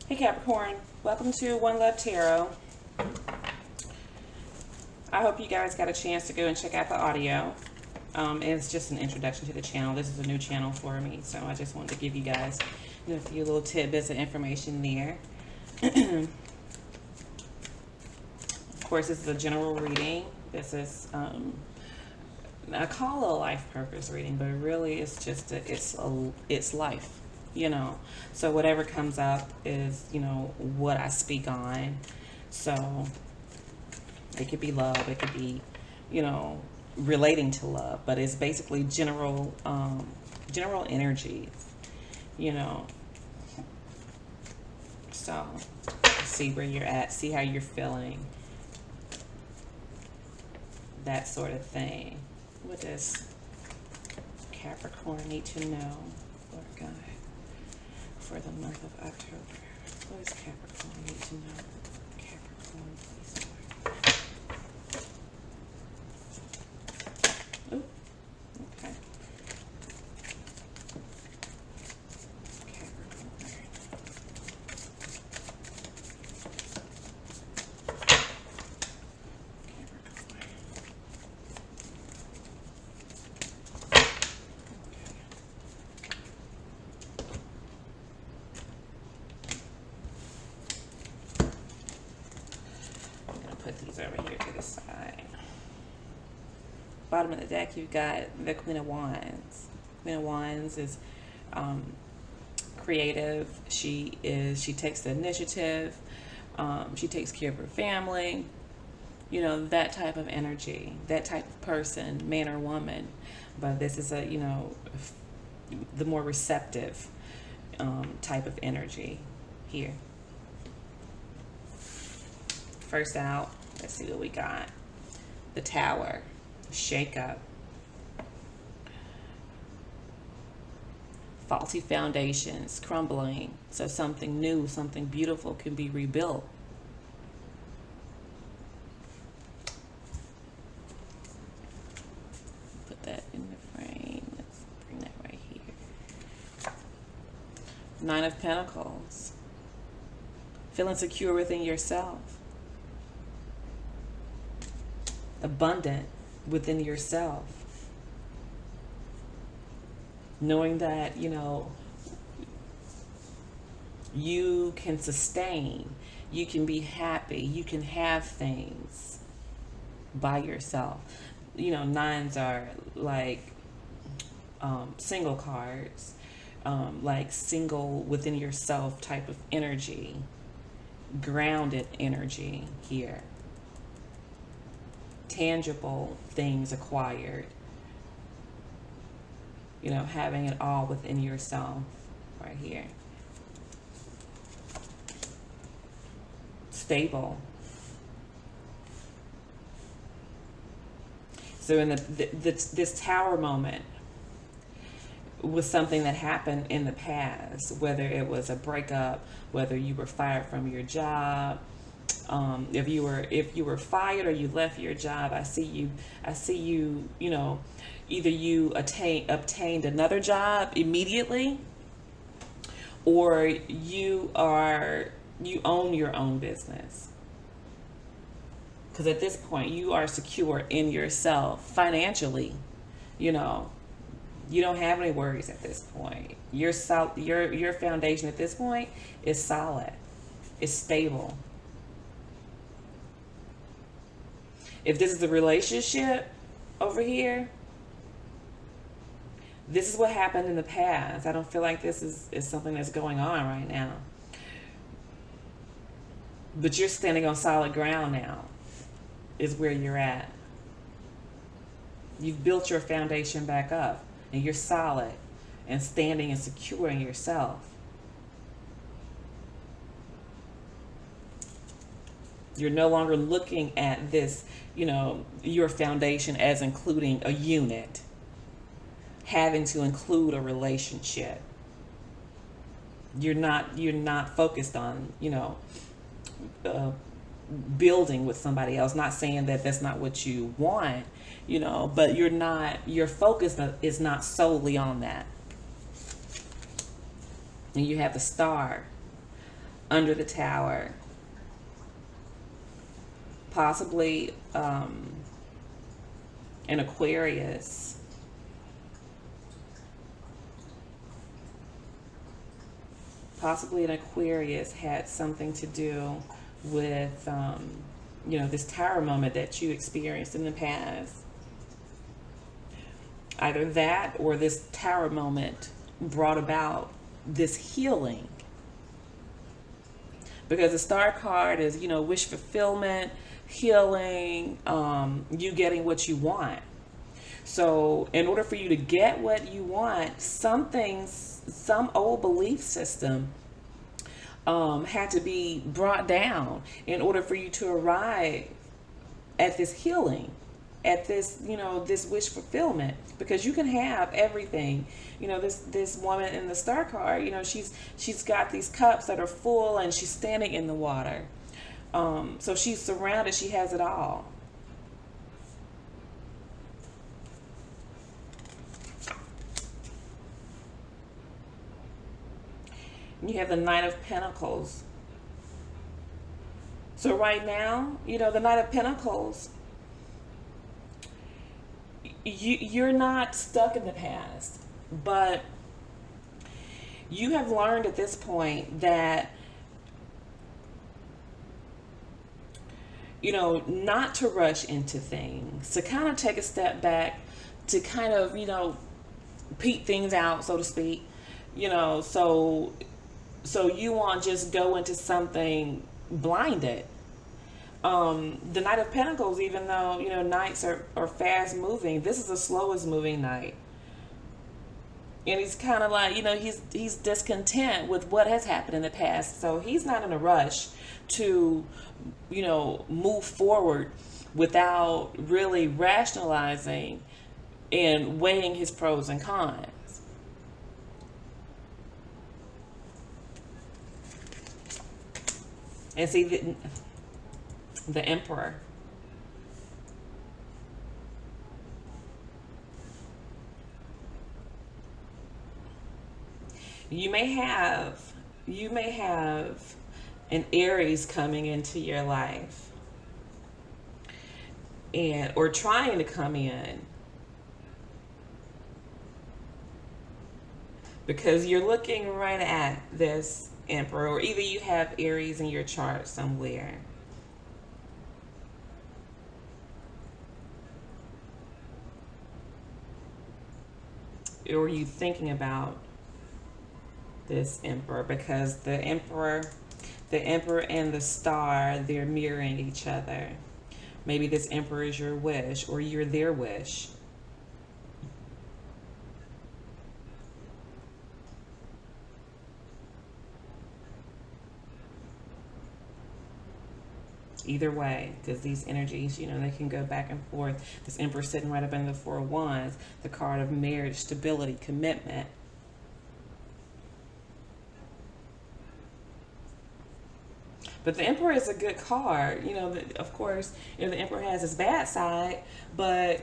Hey Capricorn, welcome to One Love Tarot. I hope you guys got a chance to go and check out the audio. It's just an introduction to the channel. This is a new channel for me, so I just wanted to give you guys a few little tidbits of information there. Of course, this is a general reading. This is I call it a life purpose reading, but really it's just it's life. So whatever comes up is what I speak on. So it could be love, it could be relating to love, but it's basically general energies. So see where you're at, see how you're feeling, that sort of thing. What does Capricorn need to know, Lord God, for the month of October? What does Capricorn need to know? Capricorn, please, Lord. Ooh, okay. Capricorn. Put these over here to the side. Bottom of the deck, you've got the Queen of Wands. Queen of Wands is creative. She takes the initiative. She takes care of her family. That type of energy, that type of person, man or woman. But this is the more receptive type of energy here. First out, let's see what we got. The Tower, shake up. Faulty foundations, crumbling. So something new, something beautiful can be rebuilt. Put that in the frame. Let's bring that right here. Nine of Pentacles. Feeling secure within yourself. Abundant within yourself, knowing that you can sustain, you can be happy, you can have things by yourself. Nines are like single cards, like single within yourself type of energy, grounded energy here. Tangible things acquired, having it all within yourself right here. Stable. So in this Tower moment was something that happened in the past, whether it was a breakup, whether you were fired from your job. If you were fired or you left your job, I see you, either you obtained another job immediately, or you own your own business. Because at this point you are secure in yourself financially. You don't have any worries at this point. Your foundation at this point is solid. It's stable. If this is a relationship over here, this is what happened in the past. I don't feel like this is something that's going on right now. But you're standing on solid ground now, is where you're at. You've built your foundation back up, and you're solid and standing and secure in yourself. You're no longer looking at this, your foundation as including a unit, having to include a relationship. You're not focused on, building with somebody else. Not saying that that's not what you want, but your focus is not solely on that. And you have the Star under the tower, possibly an Aquarius. Possibly an Aquarius had something to do with, this tower moment that you experienced in the past. Either that or this tower moment brought about this healing. Because the star card is, wish fulfillment, healing, you getting what you want. So in order for you to get what you want, some old belief system had to be brought down in order for you to arrive at this healing, at this, this wish fulfillment. Because you can have everything. This woman in the star card, she's got these cups that are full and she's standing in the water. So she's surrounded, she has it all. You have the Knight of Pentacles. So right now, the Knight of Pentacles, you're not stuck in the past, but you have learned at this point that, not to rush into things, to kind of take a step back, to kind of, peek things out, so to speak, so you won't just go into something blinded. The Knight of Pentacles, even though, knights are fast moving, this is the slowest moving knight. And he's kind of like, he's discontent with what has happened in the past. So he's not in a rush to, move forward without really rationalizing and weighing his pros and cons. And see, the Emperor. You may have an Aries coming into your life, or trying to come in, because you're looking right at this Emperor, or either you have Aries in your chart somewhere. Or you thinking about this Emperor, because the Emperor and the Star, they're mirroring each other. Maybe this Emperor is your wish, or you're their wish. Either way, because these energies, they can go back and forth. This Emperor sitting right up in the Four of Wands, the card of marriage, stability, commitment. But the Emperor is a good card. Of course, the Emperor has his bad side, but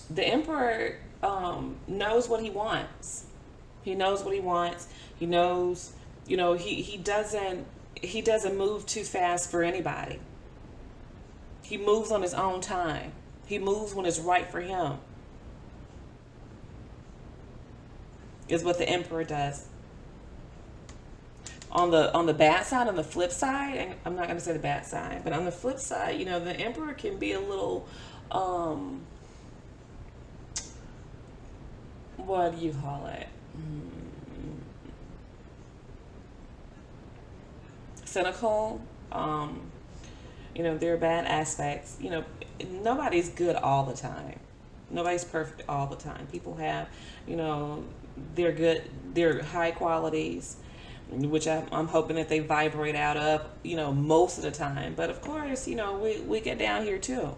the Emperor knows what he wants. He knows what he wants. He knows, he doesn't move too fast for anybody. He moves on his own time. He moves when it's right for him. Is what the Emperor does. On the bad side, on the flip side, and I'm not going to say the bad side, but on the flip side, the Emperor can be a little, what do you call it? Cynical. There are bad aspects. Nobody's good all the time. Nobody's perfect all the time. People have, they're good, they're high qualities, which I'm hoping that they vibrate out of, most of the time. But of course, we get down here too.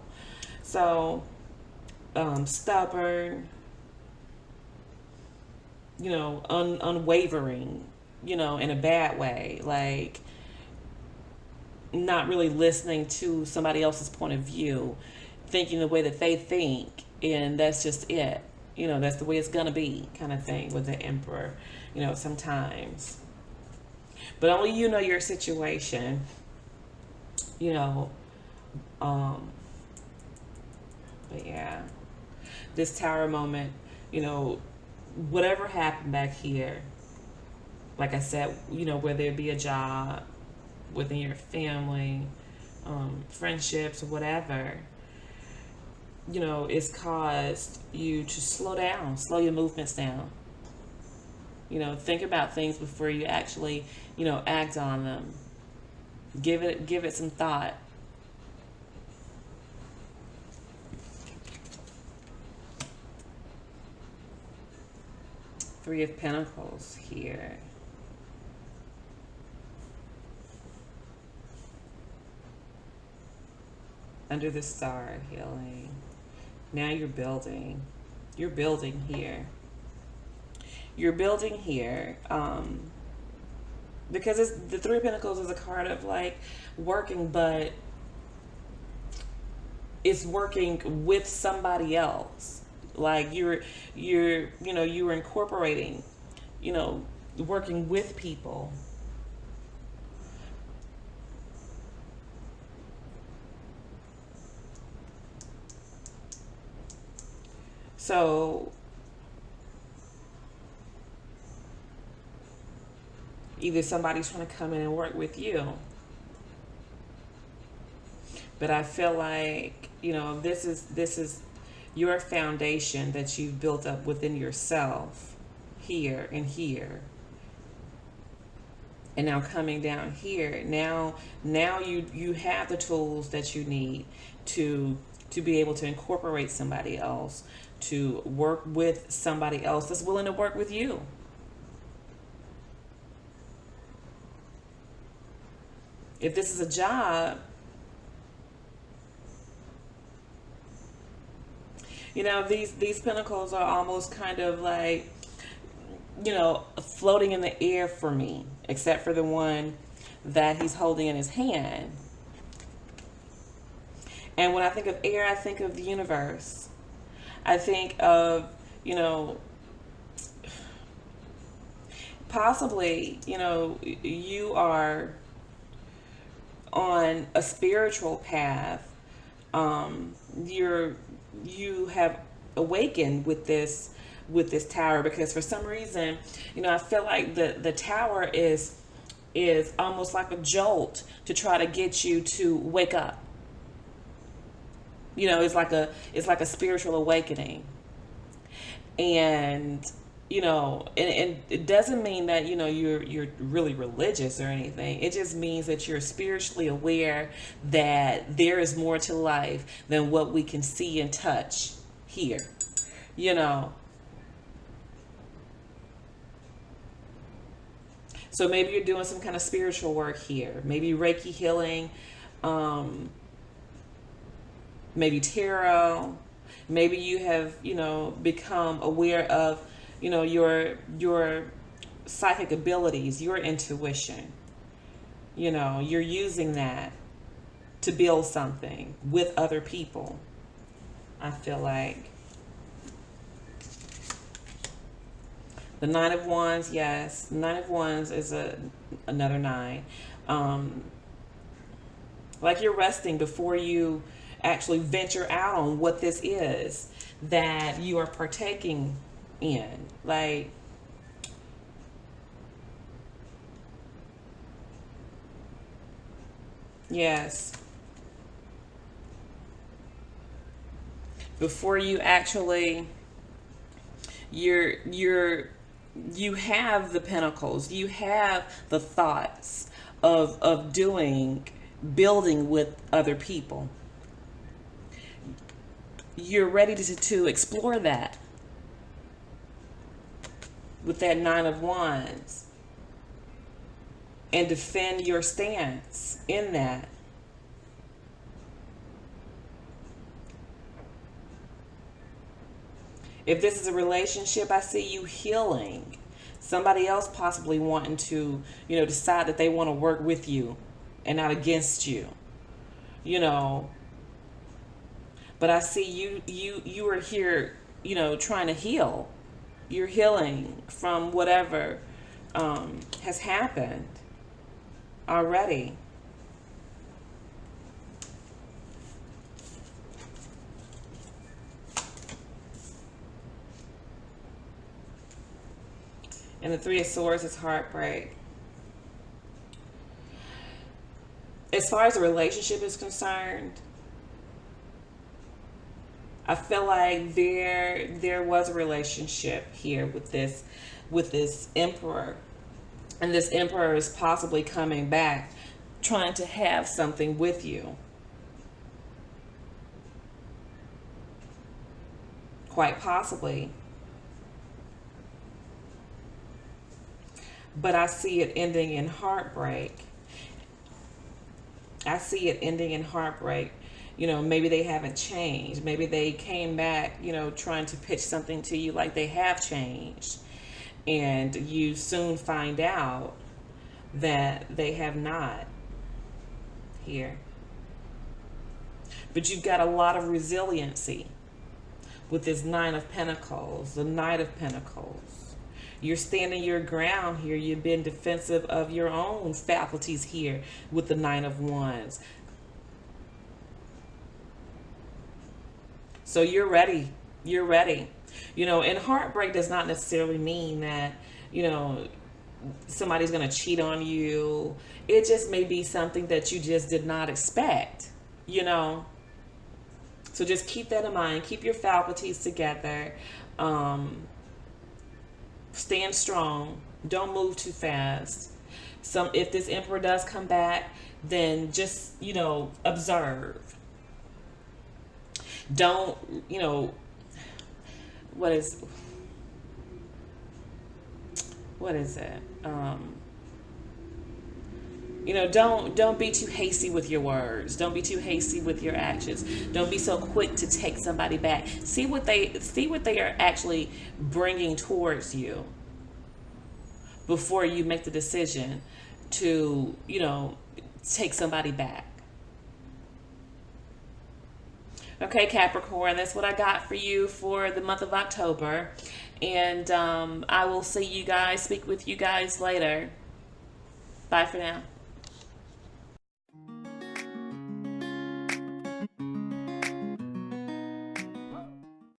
So, stubborn, unwavering, in a bad way. Like, not really listening to somebody else's point of view, thinking the way that they think, and that's just it. That's the way it's gonna be, kind of thing with the Emperor, sometimes. But only you know your situation. You know, um, but yeah, this tower moment, you know, whatever happened back here, like I said, you know, whether it be a job, within your family, friendships, whatever, you know, it's caused you to slow down, slow your movements down. You know, think about things before you actually, you know, act on them. Give it some thought. Three of Pentacles here. Under the star, healing. Now you're building. You're building here. You're building here. Because the Three of Pentacles is a card of like working, but it's working with somebody else. Like you know, you were incorporating, you know, working with people. So either somebody's trying to come in and work with you, but I feel like, you know, this is your foundation that you've built up within yourself here and here. And now coming down here, now you have the tools that you need to be able to incorporate somebody else, to work with somebody else that's willing to work with you. If this is a job, you know, these pentacles are almost kind of like, you know, floating in the air for me, except for the one that he's holding in his hand. And when I think of air, I think of the universe. I think of, you know, possibly, you know, you are on a spiritual path. You have awakened with this tower, because for some reason, you know, I feel like the tower is almost like a jolt to try to get you to wake up. You know, it's like a spiritual awakening. And you know, and it doesn't mean that, you know, you're really religious or anything. It just means that you're spiritually aware that there is more to life than what we can see and touch here. You know, so maybe you're doing some kind of spiritual work here. Maybe Reiki healing, um, maybe tarot. Maybe you have, you know, become aware of, you know, your psychic abilities, your intuition. You know, you're using that to build something with other people. I feel like the Nine of Wands, yes, Nine of Wands is another nine. Um, like you're resting before you actually venture out on what this is that you are partaking in. Like, yes, before you actually, you're you have the pentacles, you have the thoughts of doing, building with other people. You're ready to explore that with that Nine of Wands and defend your stance in that. If this is a relationship, I see you healing. Somebody else possibly wanting to, you know, decide that they want to work with you and not against you. You know, but I see you are here, you know, trying to heal. You're healing from whatever has happened. already. And the Three of Swords is heartbreak. As far as the relationship is concerned, I feel like there was a relationship here with this emperor. And this emperor is possibly coming back trying to have something with you. Quite possibly. But I see it ending in heartbreak. I see it ending in heartbreak. You know, maybe they haven't changed. Maybe they came back, you know, trying to pitch something to you like they have changed. And you soon find out that they have not here. But you've got a lot of resiliency with this Nine of Pentacles, the Knight of Pentacles. You're standing your ground here. You've been defensive of your own faculties here with the Nine of Wands. So you're ready. You're ready. You know, and heartbreak does not necessarily mean that, you know, somebody's going to cheat on you. It just may be something that you just did not expect, you know. So just keep that in mind. Keep your faculties together. Stand strong. Don't move too fast. If this emperor does come back, then just, you know, observe. Don't, you know, what is it? You know, don't be too hasty with your words. Don't be too hasty with your actions. Don't be so quick to take somebody back. See what they are actually bringing towards you before you make the decision to, you know, take somebody back. Okay, Capricorn, that's what I got for you for the month of October. And I will see you guys, speak with you guys later. Bye for now.